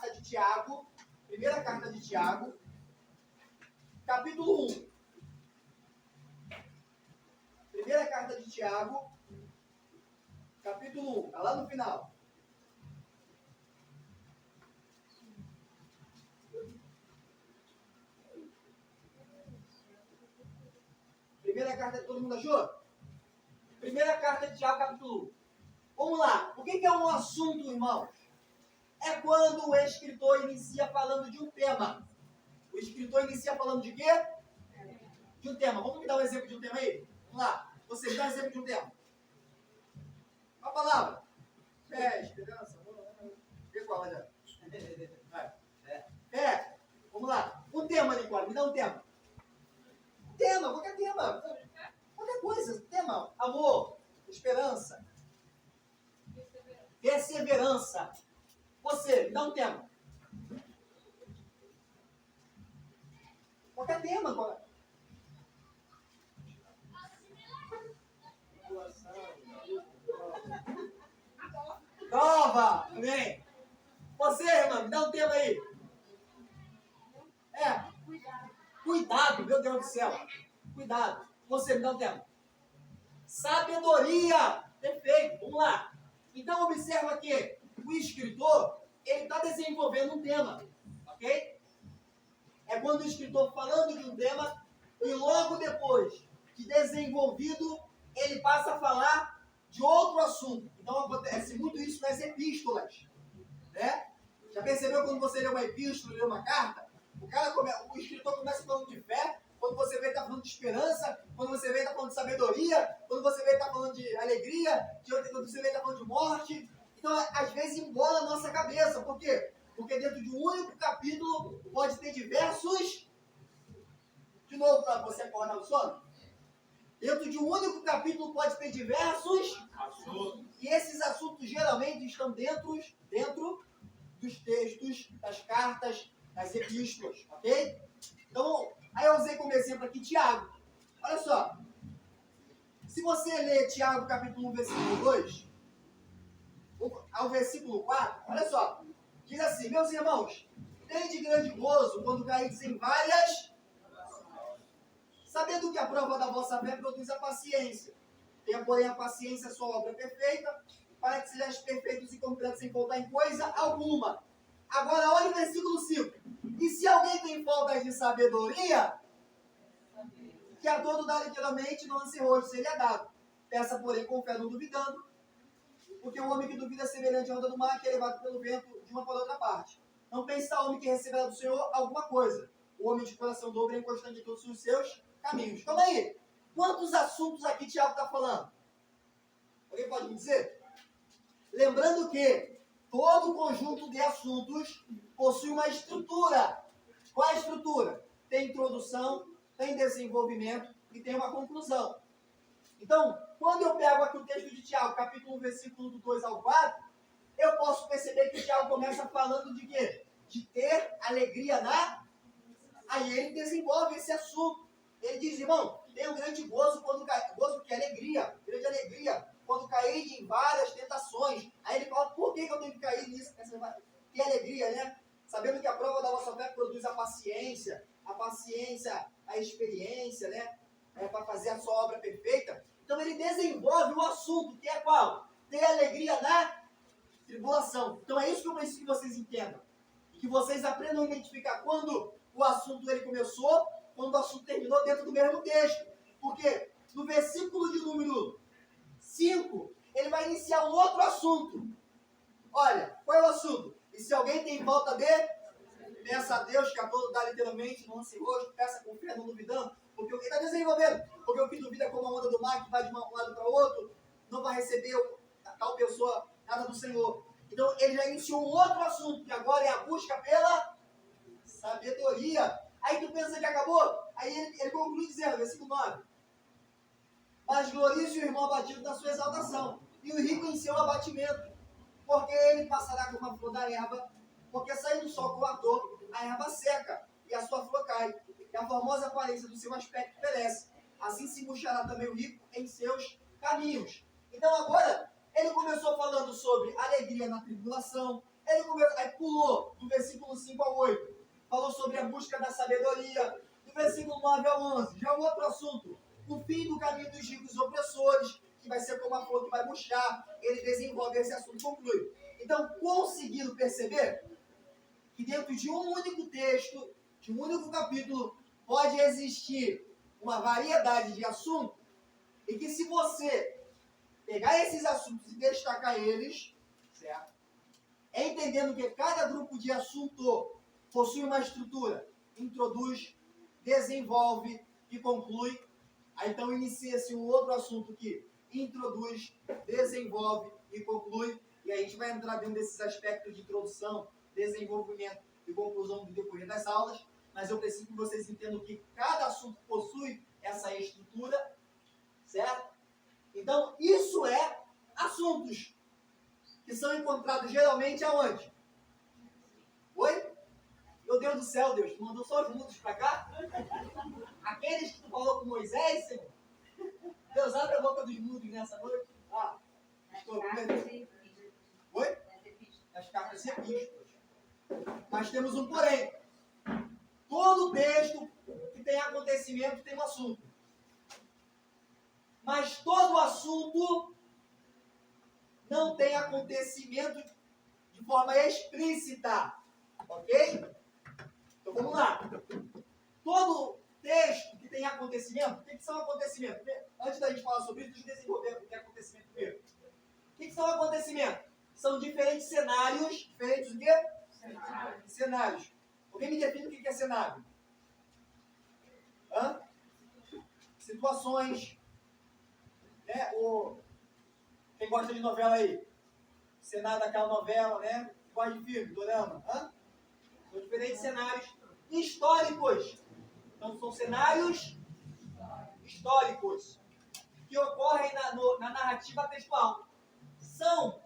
carta de Tiago, capítulo 1. Primeira carta de Tiago, capítulo 1, está lá no final. Primeira carta, todo mundo achou? Primeira carta de Tiago, capítulo 1. Vamos lá. O que é um assunto, irmãos? É quando o escritor inicia falando de um tema. O escritor inicia falando de quê? De um tema. Vamos me dar um exemplo de um tema aí? Vamos lá. Você me dá um exemplo de um tema. Uma palavra. Fé, esperança, amor. Vê qual é? Fé. Vamos lá. Um tema, Nicole. Me dá um tema. Tema, qualquer tema. Qualquer coisa. Tema. Amor. Esperança. Perseverança. Você, me dá um tema. Qualquer tema, agora. Prova! Amém? Você, irmão, me dá um tema aí. Cuidado, meu Deus do céu. Cuidado. Você, me dá um tema. Sabedoria. Perfeito, vamos lá. Então, observa que o escritor, ele está desenvolvendo um tema. Ok? É quando o escritor falando de um tema e logo depois de desenvolvido, ele passa a falar de outro assunto. Então acontece muito isso nas epístolas. Né? Já percebeu quando você lê uma epístola, lê uma carta? O escritor começa falando de fé, quando você vê ele está falando de esperança, quando você vê ele está falando de sabedoria, quando você vê ele está falando de alegria, quando você vê ele está falando de morte. Então, às vezes, embola a nossa cabeça. Por quê? Porque dentro de um único capítulo pode ter diversos... De novo, para você acordar do sono. Dentro de um único capítulo pode ter diversos assuntos. E esses assuntos geralmente estão dentro dos textos, das cartas, das epístolas. Ok? Então, aí eu usei como exemplo aqui Tiago. Olha só. Se você ler Tiago capítulo 1, versículo 2, ao versículo 4, olha só. Diz assim: meus irmãos, tende grande gozo quando caídes em várias... Sabendo que a prova da vossa fé produz a paciência. Tenha, porém, a paciência a sua obra perfeita, para que sejais perfeitos e completos sem faltar em coisa alguma. Agora, olha o versículo 5. E se alguém tem falta de sabedoria, que a todo dá literalmente, não ansioso seria dado. Peça, porém, com fé, não duvidando, porque o homem que duvida é semelhante à onda do mar, que é levado pelo vento de uma para outra parte. Não pense tal homem que receberá do Senhor alguma coisa. O homem de coração dobre é inconstante em todos os seus caminhos. Calma aí. Quantos assuntos aqui Tiago está falando? Alguém pode me dizer? Lembrando que todo conjunto de assuntos possui uma estrutura. Qual é a estrutura? Tem introdução, tem desenvolvimento e tem uma conclusão. Então, quando eu pego aqui o texto de Tiago, capítulo 1, versículo do 2 ao 4, eu posso perceber que Tiago começa falando de quê? De ter alegria na... Aí ele desenvolve esse assunto. Ele diz, irmão, tem um grande gozo quando gozo que é alegria, grande alegria, quando cair em várias tentações. Aí ele fala, por que eu tenho que cair nisso? Que alegria, né? Sabendo que a prova da vossa fé produz a paciência, a experiência, né? Para fazer a sua obra perfeita. Então ele desenvolve o assunto, que é qual? Ter alegria na tribulação. Então é isso que eu preciso que vocês entendam. E que vocês aprendam a identificar quando o assunto ele começou, quando o assunto terminou dentro do mesmo texto. Porque no versículo de número 5, ele vai iniciar um outro assunto. Olha, qual é o assunto? E se alguém tem falta de... Peça a Deus, que a todo dá literalmente, não se rosto, peça com fé, não duvidando. Porque o que está desenvolvendo? Porque o que duvida é como a onda do mar, que vai de um lado para o outro, não vai receber a tal pessoa nada do Senhor. Então ele já iniciou um outro assunto, que agora é a busca pela sabedoria. Aí tu pensa que acabou? Aí ele conclui dizendo, versículo 9. Mas glorize o irmão abatido na sua exaltação, e o rico em seu abatimento, porque ele passará como a flor da erva, porque saindo do sol com o ardor, a erva seca, e a sua flor cai, e a formosa aparência do seu aspecto perece. Assim se murchará também o rico em seus caminhos. Então agora, ele começou falando sobre alegria na tribulação, aí pulou do versículo busca da sabedoria. Do versículo 9 ao 11, já é um outro assunto. O fim do caminho dos ricos opressores, que vai ser como a flor que vai murchar. Ele desenvolve esse assunto, conclui. Então, conseguindo perceber que dentro de um único texto, de um único capítulo, pode existir uma variedade de assuntos, e que se você pegar esses assuntos e destacar eles, certo? Entendendo que cada grupo de assunto possui uma estrutura, introduz, desenvolve e conclui. Aí então inicia-se um outro assunto que introduz, desenvolve e conclui. E aí a gente vai entrar dentro desses aspectos de introdução, desenvolvimento e conclusão do decorrer das aulas. Mas eu preciso que vocês entendam que cada assunto possui essa estrutura, certo? Então, isso é assuntos que são encontrados geralmente aonde? Oi? Meu Deus do céu, Deus, tu mandou só os mudos para cá? Aqueles que tu falou com Moisés, Senhor? Deus, abre a boca dos mudos nessa noite. Ah, estou com. Oi? As cartas epístolas. Mas temos um porém. Todo texto que tem acontecimento tem um assunto. Mas todo assunto não tem acontecimento de forma explícita. Ok? Então vamos lá. Todo texto que tem acontecimento, o que são acontecimentos? Antes da gente falar sobre isso, deixa eu desenvolver o que é acontecimento primeiro. O que são acontecimentos? São diferentes cenários. Diferentes o quê? Cenários. Alguém me define o que é cenário? Hã? Situações. Né? Quem gosta de novela aí? Cenário daquela novela, né? Gosta de filme, dorama. Hã? São diferentes cenários históricos. Então, são cenários históricos que ocorrem na narrativa textual. São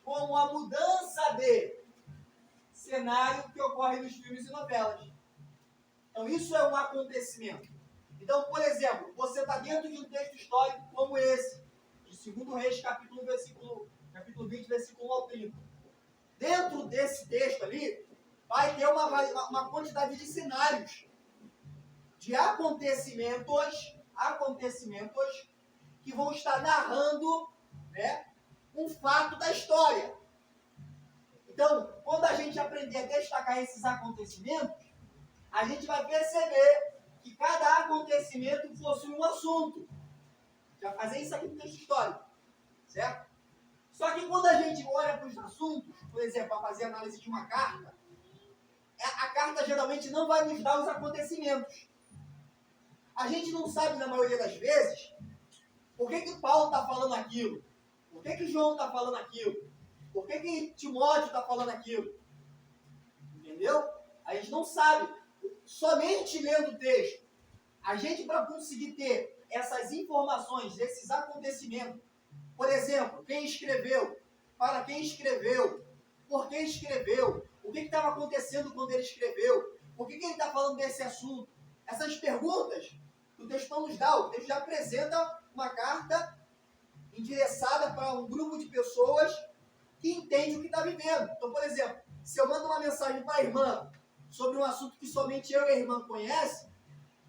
como a mudança de cenário que ocorre nos filmes e novelas. Então, isso é um acontecimento. Então, por exemplo, você está dentro de um texto histórico como esse, de 2 Reis, capítulo 20, versículo 1 ao 30. Dentro desse texto ali, vai ter uma quantidade de cenários, de acontecimentos que vão estar narrando, né, um fato da história. Então, quando a gente aprender a destacar esses acontecimentos, a gente vai perceber que cada acontecimento possui um assunto. Já fazer isso aqui no texto histórico, certo? Só que quando a gente olha para os assuntos, por exemplo, para fazer análise de uma carta, a carta geralmente não vai nos dar os acontecimentos. A gente não sabe, na maioria das vezes, por que Paulo está falando aquilo, por que João está falando aquilo, por que Timóteo está falando aquilo. Entendeu? A gente não sabe. Somente lendo o texto, a gente, para conseguir ter essas informações, esses acontecimentos, por exemplo, quem escreveu, para quem escreveu, por que escreveu, o que estava acontecendo quando ele escreveu, por que ele está falando desse assunto, essas perguntas, o texto não nos dá. O texto já apresenta uma carta endereçada para um grupo de pessoas que entende o que está vivendo. Então, por exemplo, se eu mando uma mensagem para a irmã sobre um assunto que somente eu e a irmã conhecem,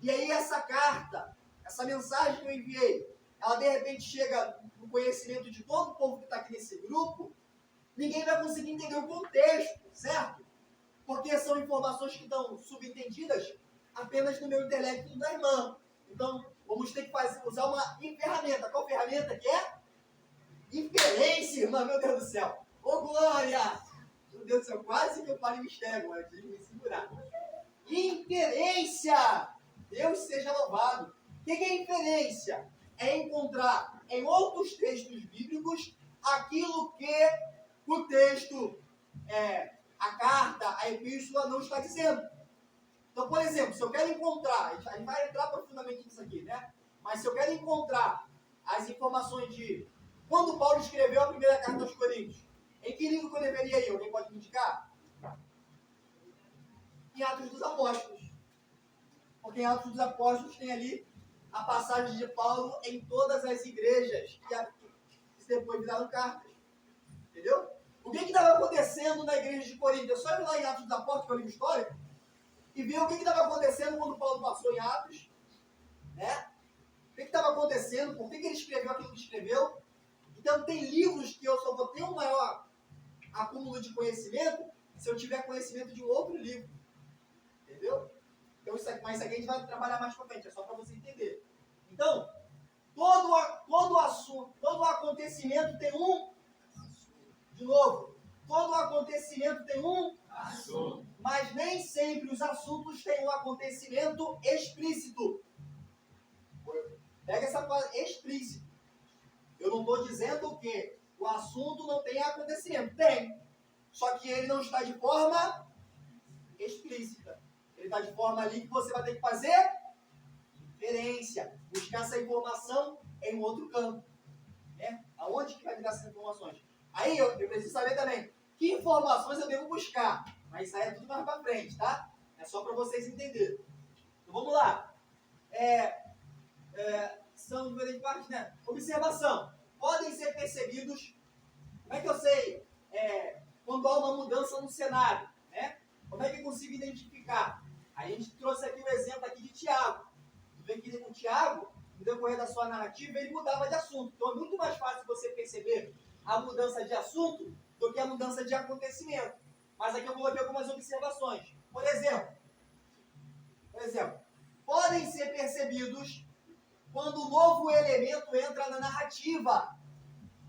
e aí essa carta, essa mensagem que eu enviei, ela de repente chega no conhecimento de todo o povo que está aqui nesse grupo, ninguém vai conseguir entender o contexto, certo? Porque são informações que estão subentendidas apenas no meu intelecto da irmã. Então, vamos ter que usar uma ferramenta. Qual ferramenta que é? Inferência, irmã, meu Deus do céu. Ô, Glória! Meu Deus do céu, quase que eu parei o mistério agora, tive que me segurar. Inferência! Deus seja louvado. O que é inferência? É encontrar em outros textos bíblicos aquilo que o texto, a carta, a epístola não está dizendo. Então, por exemplo, se eu quero encontrar, a gente vai entrar profundamente nisso aqui, né? Mas se eu quero encontrar as informações de quando Paulo escreveu a primeira carta aos Coríntios, em que livro que eu deveria ir? Alguém pode me indicar? Em Atos dos Apóstolos. Porque em Atos dos Apóstolos tem ali a passagem de Paulo em todas as igrejas que depois viraram cartas. Entendeu? O que estava acontecendo na igreja de Corinto? É só ir lá em Atos dos Apóstolos, que é o livro histórico. e ver o que estava acontecendo quando Paulo passou em Atos, né? O que estava acontecendo, por que ele escreveu aquilo que escreveu. Então, tem livros que eu só vou ter um maior acúmulo de conhecimento se eu tiver conhecimento de um outro livro. Entendeu? Então, mas isso aqui a gente vai trabalhar mais pra frente, é só para você entender. Então, todo assunto, todo acontecimento tem um. De novo, todo acontecimento tem um assunto. Mas nem sempre os assuntos têm um acontecimento explícito. Pega essa palavra, explícito. Eu não estou dizendo que o assunto não tem acontecimento. Tem. Só que ele não está de forma explícita. Ele está de forma ali que você vai ter que fazer inferência. Buscar essa informação em um outro campo. Né? Aonde que vai me dar essas informações? Aí eu preciso saber também que informações eu devo buscar. Mas isso aí é tudo mais para frente, tá? É só para vocês entenderem. Então vamos lá. São diferentes partes, né? Observação. Podem ser percebidos. Como é que eu sei quando há uma mudança no cenário? Né? Como é que eu consigo identificar? Aí a gente trouxe aqui o exemplo aqui de Tiago. Tu vê que com Tiago, no decorrer da sua narrativa, ele mudava de assunto. Então é muito mais fácil você perceber a mudança de assunto do que a mudança de acontecimento. Mas aqui eu coloquei algumas observações. Por exemplo, podem ser percebidos quando um novo elemento entra na narrativa,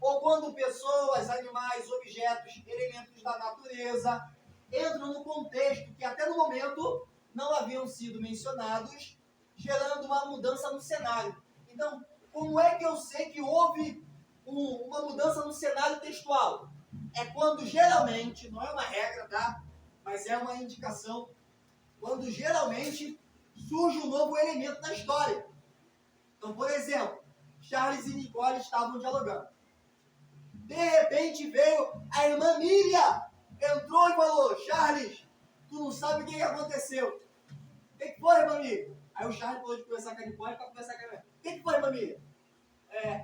ou quando pessoas, animais, objetos, elementos da natureza entram no contexto que até no momento não haviam sido mencionados, gerando uma mudança no cenário. Então, como é que eu sei que houve uma mudança no cenário textual? É quando geralmente, não é uma regra, tá? Mas é uma indicação, quando geralmente surge um novo elemento na história. Então, por exemplo, Charles e Nicole estavam dialogando. De repente veio a irmã Miriam, entrou e falou: Charles, tu não sabe o que aconteceu. O que foi, irmã Miriam? Aí o Charles falou de conversar com a Nicole para conversar com a irmã. O que foi, irmã Miriam?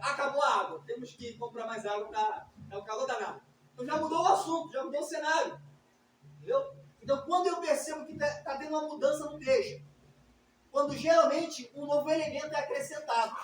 Acabou a água, temos que comprar mais água para o calor danado. Então já mudou o assunto, já mudou o cenário. Entendeu? Então quando eu percebo que está tendo uma mudança no texto, quando geralmente um novo elemento é acrescentado,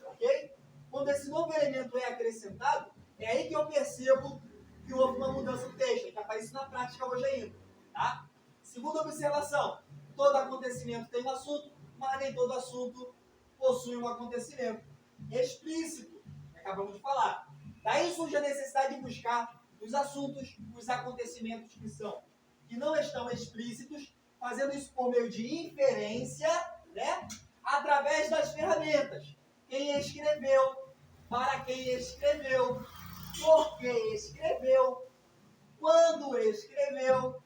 ok? Quando esse novo elemento é acrescentado, é aí que eu percebo que houve uma mudança no texto, que aparece na prática hoje ainda, tá? Segunda observação, todo acontecimento tem um assunto, mas nem todo assunto possui um acontecimento explícito, que acabamos de falar. Daí surge a necessidade de buscar os assuntos, os acontecimentos que não estão explícitos, fazendo isso por meio de inferência, né? Através das ferramentas. Quem escreveu, para quem escreveu, por que escreveu, quando escreveu,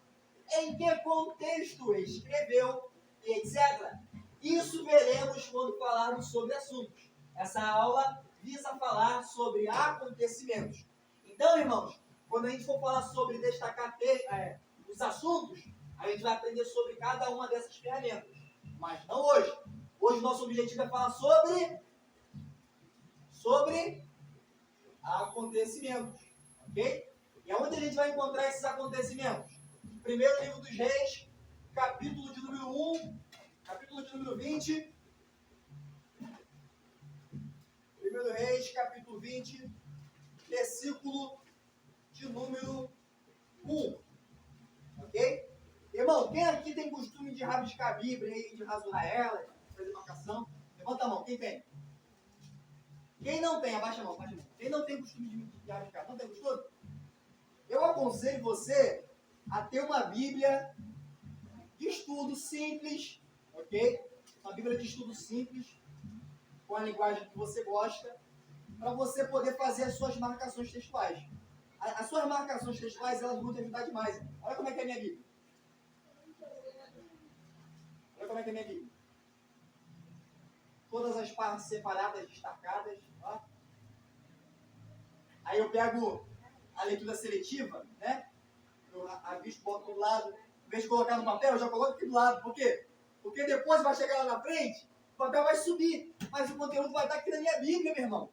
em que contexto escreveu, etc. Isso veremos quando falarmos sobre assuntos. Essa aula visa falar sobre acontecimentos. Então, irmãos, quando a gente for falar sobre destacar os assuntos, a gente vai aprender sobre cada uma dessas ferramentas. Mas não hoje. Hoje nosso objetivo é falar sobre acontecimentos. Ok? E aonde a gente vai encontrar esses acontecimentos? Primeiro livro dos Reis, capítulo de número 1, capítulo de número 20. Primeiro Reis, capítulo 20, versículo de número 1. Ok? Irmão, quem aqui tem costume de rabiscar a Bíblia e de rasurar ela, fazer marcação? Levanta a mão, quem tem? Quem não tem, abaixa a mão, abaixa a mão. Quem não tem costume de rabiscar, não tem costume? Eu aconselho você a ter uma Bíblia de estudo simples, ok? Uma Bíblia de estudo simples, com a linguagem que você gosta, para você poder fazer as suas marcações textuais. As suas marcações textuais, elas vão te ajudar demais. Olha como é que é a minha Bíblia. Olha como é que é a minha Bíblia. Todas as partes separadas, destacadas. Ó. Aí eu pego a leitura seletiva, né? Eu avisto, boto do lado. Em vez de colocar no papel, eu já coloco aqui do lado. Por quê? Porque depois vai chegar lá na frente, o papel vai subir. Mas o conteúdo vai estar aqui na minha Bíblia, meu irmão.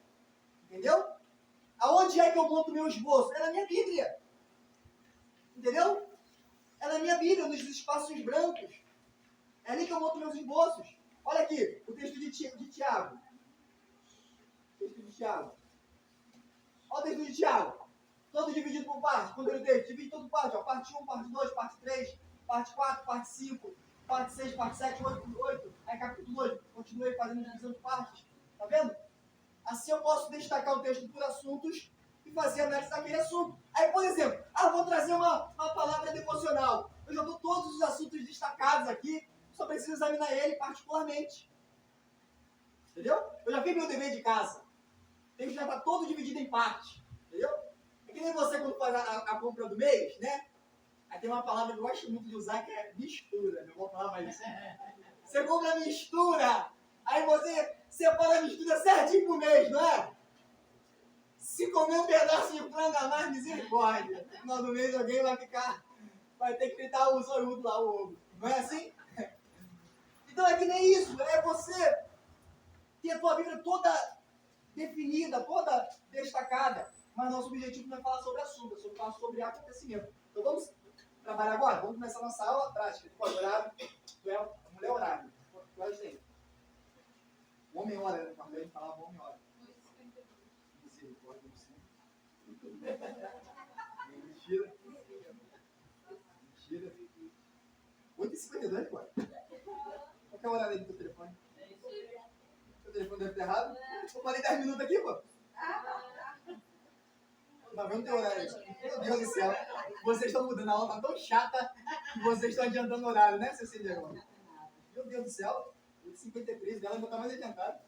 Entendeu? Aonde é que eu monto meu esboço? É na minha Bíblia. Entendeu? É na minha Bíblia, nos espaços brancos. É ali que eu monto meus esboços. Olha aqui, o texto de Tiago. Texto de Tiago. Olha o texto de Tiago. Todo dividido por parte. Quando ele texto, divide todo por parte. Ó. Parte 1, parte 2, parte 3, parte 4, parte 5, parte 6, parte 7, 8. Aí capítulo 8. Continuei fazendo divisão de partes. Tá vendo? Assim eu posso destacar o texto por assuntos e fazer análise daquele assunto. Aí, por exemplo, vou trazer uma palavra devocional. Eu já dou todos os assuntos destacados aqui, só preciso examinar ele particularmente. Entendeu? Eu já fiz meu dever de casa. O texto já está todo dividido em partes. Entendeu? É que nem você quando faz a compra do mês, né? Aí tem uma palavra que eu gosto muito de usar que é mistura. Não vou falar mais isso. Você compra mistura. Aí você separa a mistura certinho pro mês, não é? Se comer um pedaço de frango a mais, misericórdia. No final do mês alguém vai ter que fritar o zoiudo lá, o ovo. Não é assim? Então é que nem isso. É você ter a tua Bíblia toda definida, toda destacada. Mas nosso objetivo não é falar sobre assunto, é falar sobre acontecimento. Então vamos trabalhar agora? Vamos começar a nossa aula prática. Horário, a mulher horário. Que horas tem? O homem hora, né? Quando a gente falava homem hora. Misericórdia do Senhor. Mentira. Mentira. 8h52, pô. Qual que é o horário aí do teu telefone? Seu telefone deve ter errado? Eu falei 10 minutos aqui, pô. Mas vamos ter horário aí. Meu Deus do céu. Vocês estão mudando, a aula tá tão chata que vocês estão adiantando o horário, né, seu Cinderão? Meu Deus do céu. 53, ela ainda tá mais adiantada.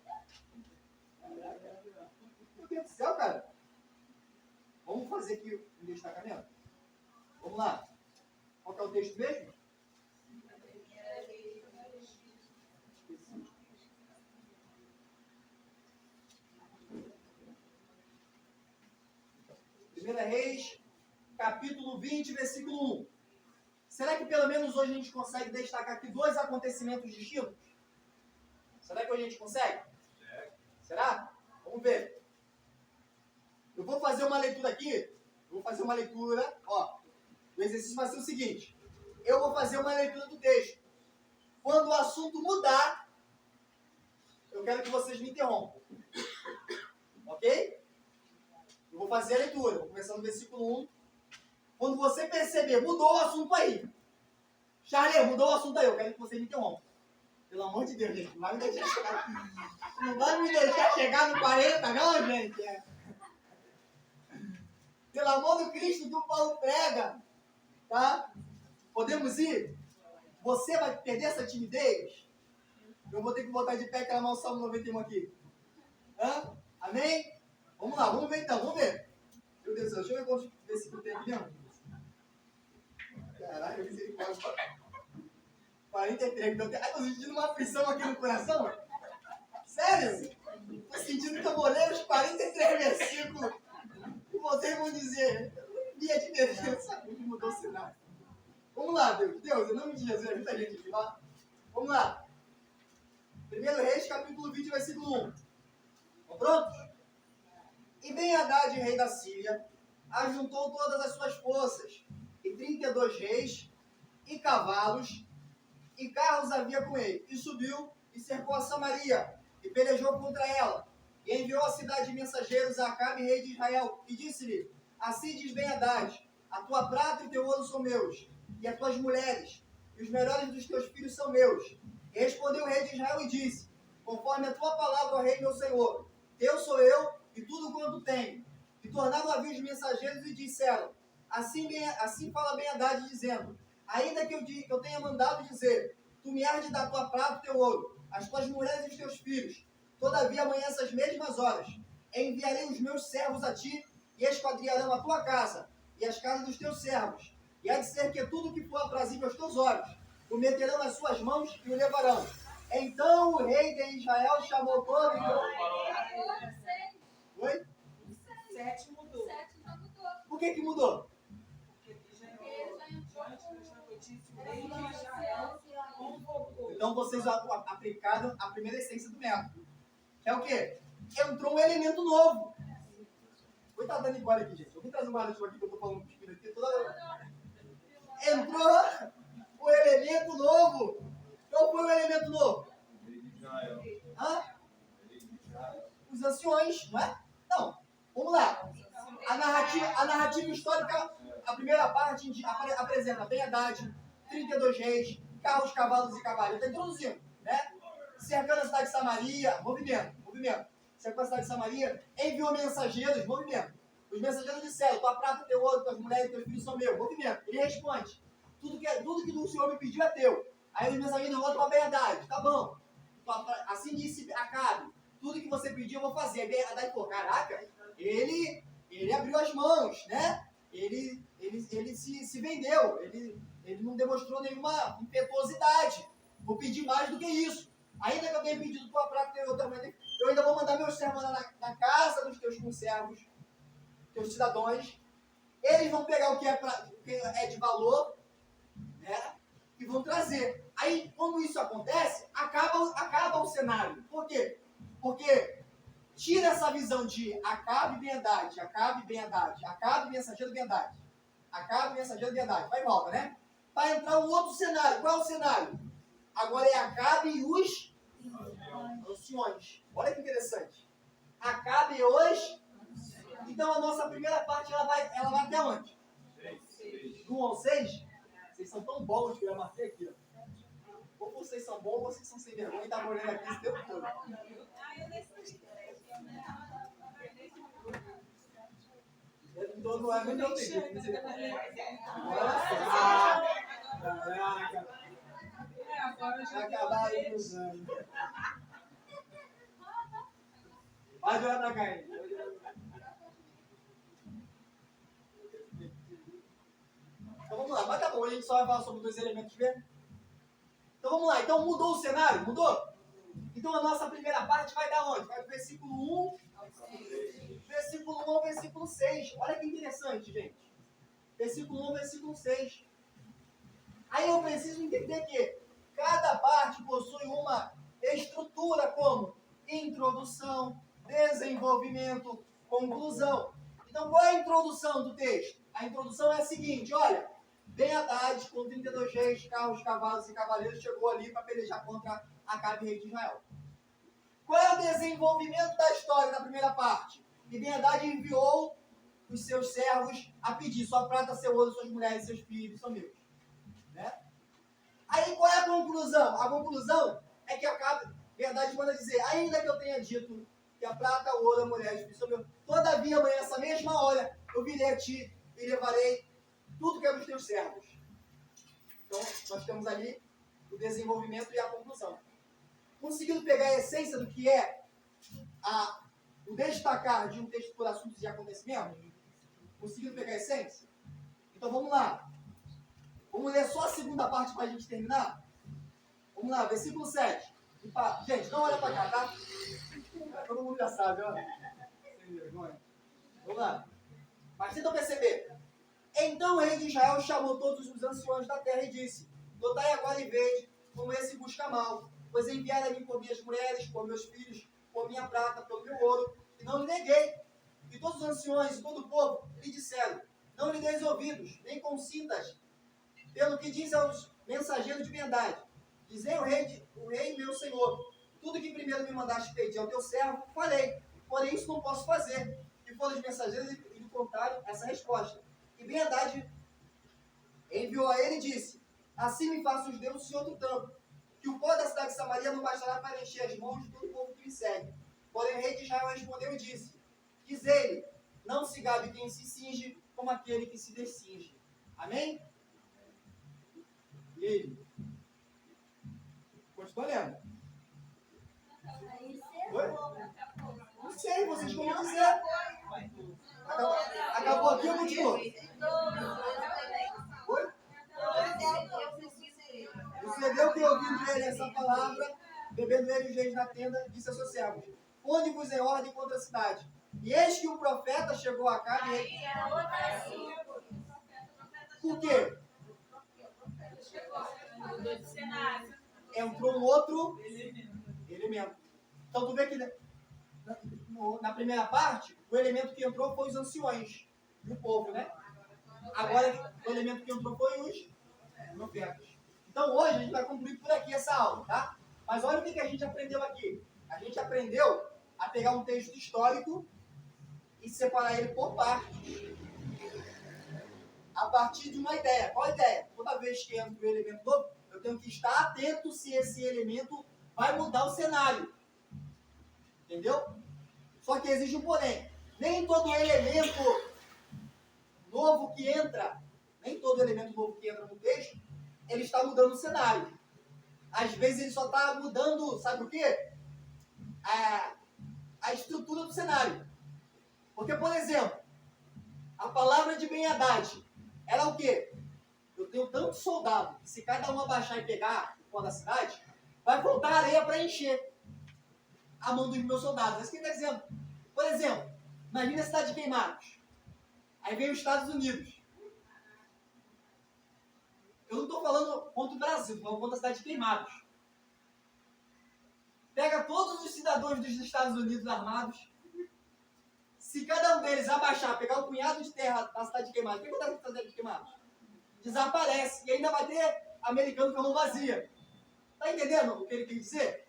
Meu Deus do céu, cara. Vamos fazer aqui um destacamento? Vamos lá. Qual que é o texto mesmo? Primeira Reis, capítulo 20, versículo 1. Será que pelo menos hoje a gente consegue destacar aqui 2 acontecimentos distintos? Será que hoje a gente consegue? Será? Vamos ver. Eu vou fazer uma leitura aqui. Ó, o exercício vai ser o seguinte. Eu vou fazer uma leitura do texto. Quando o assunto mudar, eu quero que vocês me interrompam. Ok? Eu vou fazer a leitura. Vou começar no versículo 1. Quando você perceber, mudou o assunto aí. Charlie, mudou o assunto aí. Eu quero que vocês me interrompam. Pelo amor de Deus, gente. Não vai me deixar chegar aqui. Não vai me deixar chegar no 40, não, gente. Pelo amor do Cristo que o Paulo prega. Tá? Podemos ir? Você vai perder essa timidez? Eu vou ter que botar de pé e clamar o Salmo 91 aqui. Hã? Amém? Vamos lá, vamos ver então, vamos ver. Meu Deus do céu, deixa eu ver quantos versículos tem aqui mesmo. Caraca, misericórdia. 43, ai, tô sentindo uma aflição aqui no coração. Sério? Tô sentindo que eu vou ler os 43 versículos e vocês vão dizer, dia de Deus, sabe que mudou o cenário. Vamos lá, Deus, em nome de Jesus, ajuda a gente aqui, lá. Vamos lá. 1 Reis, capítulo 20, versículo 1. Estão prontos? E Ben-Hadad, rei da Síria, ajuntou todas as suas forças, e 32 reis, e cavalos, e carros havia com ele, e subiu e cercou a Samaria, e pelejou contra ela, e enviou à cidade de mensageiros a Acabe, rei de Israel, e disse-lhe, assim diz Ben-Hadad, a tua prata e o teu ouro são meus, e as tuas mulheres, e os melhores dos teus filhos são meus. E respondeu o rei de Israel e disse, conforme a tua palavra, ó rei meu senhor, teu sou eu e tudo quanto tenho. E tornaram a vir os mensageiros e disseram, assim fala Ben-Hadad dizendo, ainda que eu tenha mandado dizer, tu me has de dar tua prata e teu ouro, as tuas mulheres e os teus filhos, todavia amanhã essas mesmas horas, enviarei os meus servos a ti, e esquadriarão a tua casa, e as casas dos teus servos, e há de ser que tudo que for aprazível aos teus olhos, o meterão nas suas mãos e o levarão. Então o rei de Israel chamou todo e... Oi? 7 mudou. Por que mudou? Então vocês aplicaram a primeira essência do método. Que é o quê? Entrou um elemento novo. Coitado da Nicole aqui, gente. Eu vim trazer um guarda-chuva aqui que eu tô falando com o espírito aqui toda hora. Entrou o elemento novo. Qual foi elemento novo? Hã? Os anciões, não é? Não. Vamos lá. A narrativa histórica, a primeira parte apresenta Ben-Hadad, 32 reis, carros, cavalos e cavalos. Está introduzindo, né? Cercando a cidade de Samaria, movimento. Cercando a cidade de Samaria, enviou mensageiros, movimento. Os mensageiros disseram, tua prata, teu ouro, tuas mulheres e teus filhos são meus. Movimento. Ele responde, tudo que o Senhor me pediu é teu. Aí os mensageiros voltam para Ben-Hadad, tá bom. Assim disse Acabe, tudo que você pediu eu vou fazer. Aí Ben-Hadad falou, caraca, ele abriu as mãos, né? Ele se vendeu, ele não demonstrou nenhuma impetuosidade. Vou pedir mais do que isso. Ainda que eu tenha pedido tua prata, eu ainda vou mandar meus servos lá na casa dos teus conservos, teus cidadãos. Eles vão pegar o que é de valor, né? E vão trazer. Aí, quando isso acontece, acaba o cenário. Por quê? Porque tira essa visão de Acabe e Ben-Hadad, Acabe mensageiro Ben-Hadad, Acabe mensageiro Ben-Hadad. Vai e volta, né? Para entrar um outro cenário. Qual é o cenário? Agora é Acabe e os anciões. Olha que interessante. Acabe e os... Então a nossa primeira parte ela vai até onde? Do 1 ao 6? Vocês são tão bons que eu já marquei aqui, ó. Ou vocês são bons ou vocês são sem vergonha e tá morando aqui esse tempo todo. Então não é muito eu tenho. Caraca! Acabaram usando. Vai jogar pra cá aí. Então vamos lá, mas tá bom, a gente só vai falar sobre 2 elementos mesmo. Então vamos lá, então mudou o cenário? Mudou? Então a nossa primeira parte vai dar onde? Vai do versículo 1 ao versículo 6. Olha que interessante, gente. Versículo 1 ao versículo 6. Aí eu preciso entender que cada parte possui uma estrutura como introdução, desenvolvimento, conclusão. Então qual é a introdução do texto? A introdução é a seguinte, olha, Ben-Hadad com 32 reis, carros, cavalos e cavaleiros chegou ali para pelejar contra Acabe, rei de Israel. Qual é o desenvolvimento da história da primeira parte? E Ben-Hadad enviou os seus servos a pedir sua prata, seu ouro, suas mulheres e seus filhos são meus. Né? Aí qual é a conclusão? A conclusão é que Acabe, Ben-Hadad manda dizer, ainda que eu tenha dito que a prata, o ouro, a mulher e os filhos são meus, todavia amanhã, essa mesma hora, eu virei a ti e levarei tudo que é dos teus servos. Então, nós temos ali o desenvolvimento e a conclusão. Conseguindo pegar a essência do que é o destacar de um texto por assuntos de acontecimento? Conseguindo pegar a essência? Então, vamos lá. Vamos ler só a segunda parte para a gente terminar? Vamos lá, versículo 7. Gente, não olha para cá, tá? Todo mundo já sabe, ó. Sem vergonha. Vamos lá. Mas tentam perceber. Então o rei de Israel chamou todos os anciões da terra e disse, notai agora e vede como esse busca mal, pois enviaram a mim por minhas mulheres, por meus filhos, por minha prata, pelo meu ouro, e não lhe neguei. E todos os anciões e todo o povo lhe disseram, não lhe deis ouvidos, nem consintas, pelo que diz aos mensageiros de Ben-Hadad. Dizei o rei meu senhor, tudo que primeiro me mandaste pedir ao teu servo, farei, porém isso não posso fazer. E foram os mensageiros e lhe contaram essa resposta. E Ben-Hadad enviou a ele e disse, assim me façam os deuses de outro tanto, que o pó da cidade de Samaria não bastará para encher as mãos de todo o povo que me segue. Porém o rei de Israel respondeu e disse, diz-ele, não se gabe quem se cinge como aquele que se descinge. Amém? E ele? Continua lendo. Oi? Não sei, vocês vão me dizer. Acabou aqui ou continuou? Oi? Sucedeu que ouvindo ele essa palavra, bebendo ele os reis na tenda, disse a seus servos, ponde-vos em ordem contra a cidade. E eis que o profeta chegou a cá e... Por quê? Entrou um outro elemento. Então tu vê que na primeira parte, o elemento que entrou foi os anciões do povo, né? Agora o elemento que entrou foi os profetas. Então hoje a gente vai concluir por aqui essa aula, tá? Mas olha o que a gente aprendeu aqui. A gente aprendeu a pegar um texto histórico e separar ele por partes. A partir de uma ideia. Qual a ideia? Toda vez que entra um elemento novo, eu tenho que estar atento se esse elemento vai mudar o cenário. Entendeu? Só que existe um porém. Nem todo elemento novo que entra, no texto, ele está mudando o cenário. Às vezes ele só está mudando, sabe o quê? A estrutura do cenário. Porque, por exemplo, a palavra de Ben-Hadad, ela é o quê? Eu tenho tantos soldados que se cada um abaixar e pegar o pó da cidade, vai voltar areia para encher a mão dos meus soldados. É isso que ele está dizendo. Por exemplo, imagina a cidade de Queimados. Aí vem os Estados Unidos. Eu não estou falando contra o Brasil, estou falando contra a cidade de Queimados. Pega todos os cidadãos dos Estados Unidos armados. Se cada um deles abaixar, pegar um punhado de terra da cidade de Queimados, o que acontece com a cidade de Queimados? Desaparece. E ainda vai ter americano com a mão vazia. Está entendendo o que ele quer dizer?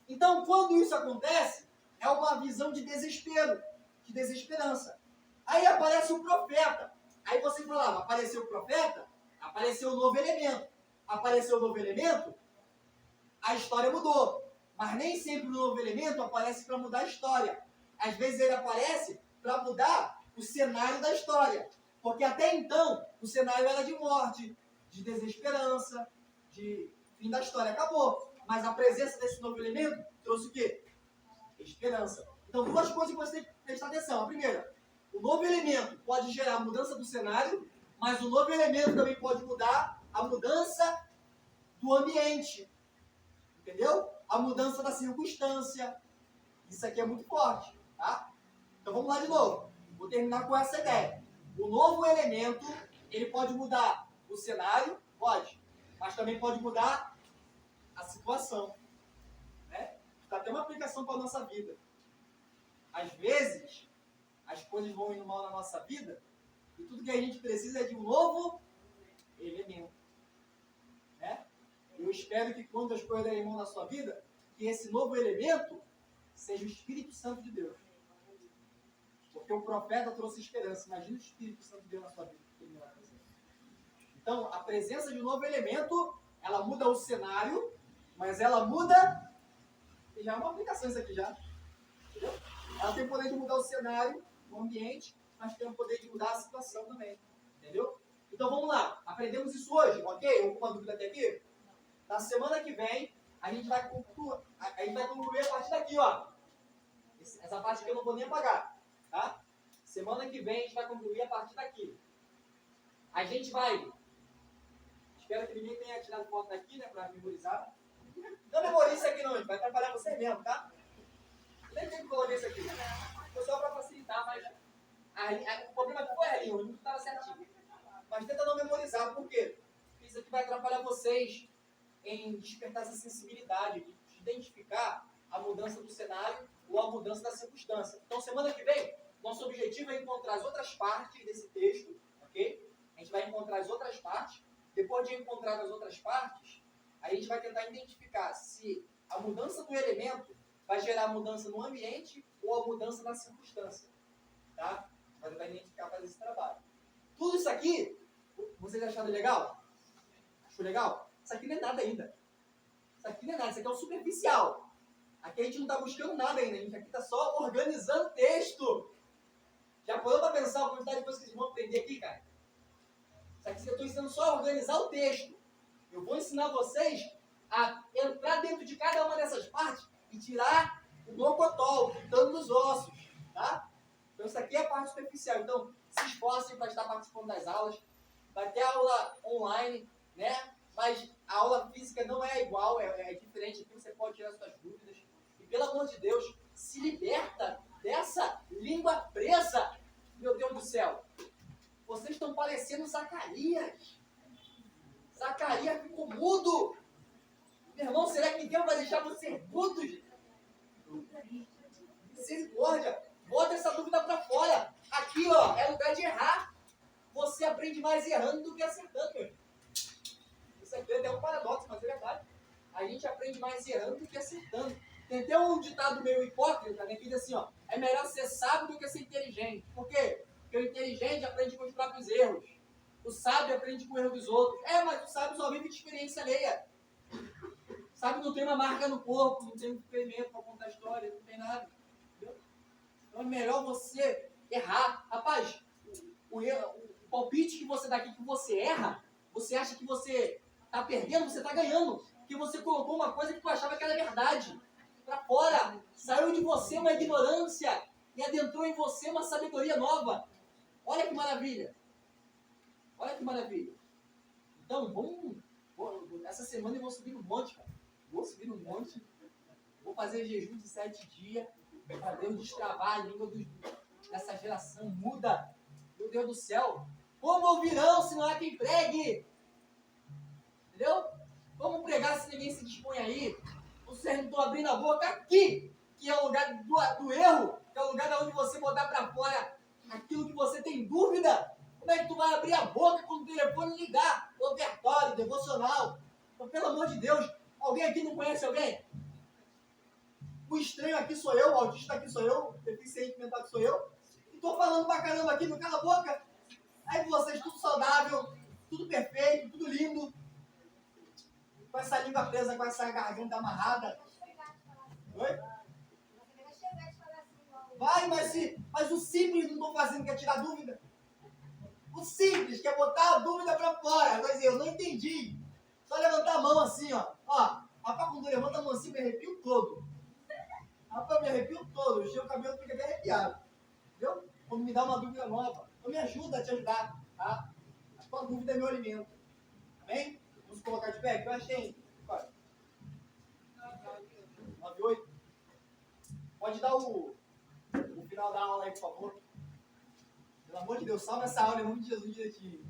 Então, quando isso acontece, é uma visão de desespero, de desesperança. Aí aparece o profeta. Aí você falava, apareceu o profeta, apareceu um novo elemento. Apareceu um novo elemento, a história mudou. Mas nem sempre o novo elemento aparece para mudar a história. Às vezes ele aparece para mudar o cenário da história. Porque até então, o cenário era de morte, de desesperança, de fim da história. Acabou. Mas a presença desse novo elemento trouxe o quê? Esperança. Então, duas coisas que você tem que prestar atenção. A primeira, o novo elemento pode gerar mudança do cenário, mas o novo elemento também pode mudar a mudança do ambiente. Entendeu? A mudança da circunstância. Isso aqui é muito forte. Tá? Então, vamos lá de novo. Vou terminar com essa ideia. O novo elemento, ele pode mudar o cenário, pode, mas também pode mudar a situação. Né? Dá até uma aplicação para a nossa vida. Às vezes, as coisas vão indo mal na nossa vida e tudo que a gente precisa é de um novo elemento. Né? Eu espero que quando as coisas derem mal na sua vida, que esse novo elemento seja o Espírito Santo de Deus. Porque o profeta trouxe esperança. Imagina o Espírito Santo de Deus na sua vida. Então, a presença de um novo elemento, ela muda o cenário, mas ela muda... E já é uma aplicação isso aqui já. Entendeu? Ela tem o poder de mudar o cenário, o ambiente, mas tem o poder de mudar a situação também. Entendeu? Então, vamos lá. Aprendemos isso hoje, ok? Alguma dúvida até aqui? Na semana que vem, a gente vai concluir a partir daqui, ó. Essa parte aqui eu não vou nem apagar. Tá? Semana que vem a gente vai concluir a partir daqui. A gente vai... Espero que ninguém tenha tirado foto daqui, né? Pra memorizar. Não memorize isso aqui não, a gente vai atrapalhar você mesmo, tá? Nem tem que colocar isso aqui. Foi só pra facilitar, mas... o problema foi a linha, o número estava certinho. Mas tenta não memorizar, por quê? Porque isso aqui vai atrapalhar vocês em despertar essa sensibilidade, de identificar a mudança do cenário ou a mudança da circunstância. Então, semana que vem, nosso objetivo é encontrar as outras partes desse texto, ok? A gente vai encontrar as outras partes. Depois de encontrar as outras partes, a gente vai tentar identificar se a mudança do elemento vai gerar mudança no ambiente ou a mudança na circunstância. Tá? Vai tentar identificar, fazer esse trabalho. Tudo isso aqui, vocês acharam legal? Achou legal? Isso aqui não é nada ainda. Isso aqui não é nada, isso aqui é o superficial. Aqui a gente não está buscando nada ainda, a gente aqui está só organizando o texto. Já parou para pensar a quantidade de coisas que vocês vão aprender aqui, cara? Isso aqui eu estou ensinando só a organizar o texto. Eu vou ensinar vocês a entrar dentro de cada uma dessas partes e tirar o mocotó, dando os ossos, tá? Então isso aqui é a parte superficial. Então se esforcem para estar participando das aulas. Vai ter aula online, né? Mas a aula física não é igual, é diferente. Aqui você pode tirar suas dúvidas. E pelo amor de Deus, se liberta dessa língua presa. Meu Deus do céu. Vocês estão parecendo Zacarias. Zacarias ficou mudo. Meu irmão, será que Deus vai deixar você mudo? Misericórdia. Bota essa dúvida para fora. Aqui, ó, é lugar de errar. Você aprende mais errando do que acertando. Isso aqui é até um paradoxo, mas é verdade. A gente gente aprende mais errando do que acertando. Tem até um ditado meio hipócrita, né, que diz assim, ó, é melhor ser sábio do que ser inteligente. Por quê? Porque o inteligente aprende com os próprios erros. O sábio aprende com o erro dos outros. Mas o sábio só vive de experiência alheia. O sábio não tem uma marca no corpo, não tem um ferimento para contar história, não tem nada. Entendeu? Então é melhor você errar. Rapaz, o palpite que você dá aqui, que você erra, você acha que você está perdendo, você está ganhando. Porque você colocou uma coisa que tu achava que era verdade para fora. Saiu de você uma ignorância e adentrou em você uma sabedoria nova. Olha que maravilha. Olha que maravilha. Então, essa semana eu vou subir no monte, cara. Vou subir no monte. Vou fazer jejum de 7 dias. Para Deus destravar a língua dessa geração muda. Meu Deus do céu. Como ouvirão se não há quem pregue? Entendeu? Como pregar se ninguém se dispõe aí? Vocês não estão abrindo a boca aqui, que é o lugar do erro, que é o lugar onde você botar para fora aquilo que você tem dúvida. Como é que tu vai abrir a boca quando o telefone ligar? Ofertório, devocional. Então, pelo amor de Deus, alguém aqui não conhece alguém? O estranho aqui sou eu, o autista aqui sou eu, o deficiente mental aqui sou eu. E tô falando pra caramba aqui, não cala a boca. Aí vocês, tudo saudável, tudo perfeito, tudo lindo. Com essa língua presa, com essa garganta amarrada. Oi? Vai, mas o simples não estou fazendo, quer tirar dúvida. O simples quer botar a dúvida pra fora. Quer dizer, eu não entendi. Só levantar a mão assim, ó. Ó, rapaz, quando levanta a mão assim, me arrepio todo. Rapaz, me arrepio todo. O seu cabelo fica bem arrepiado. Entendeu? Quando me dá uma dúvida nova. Então me ajuda a te ajudar, tá? A tua dúvida é meu alimento. Amém? Vamos colocar de pé? Que eu acho que tem. 9-8. Pode dar o final da aula aí, por favor. Pelo amor de Deus, salva essa aula em nome de Jesus direitinho.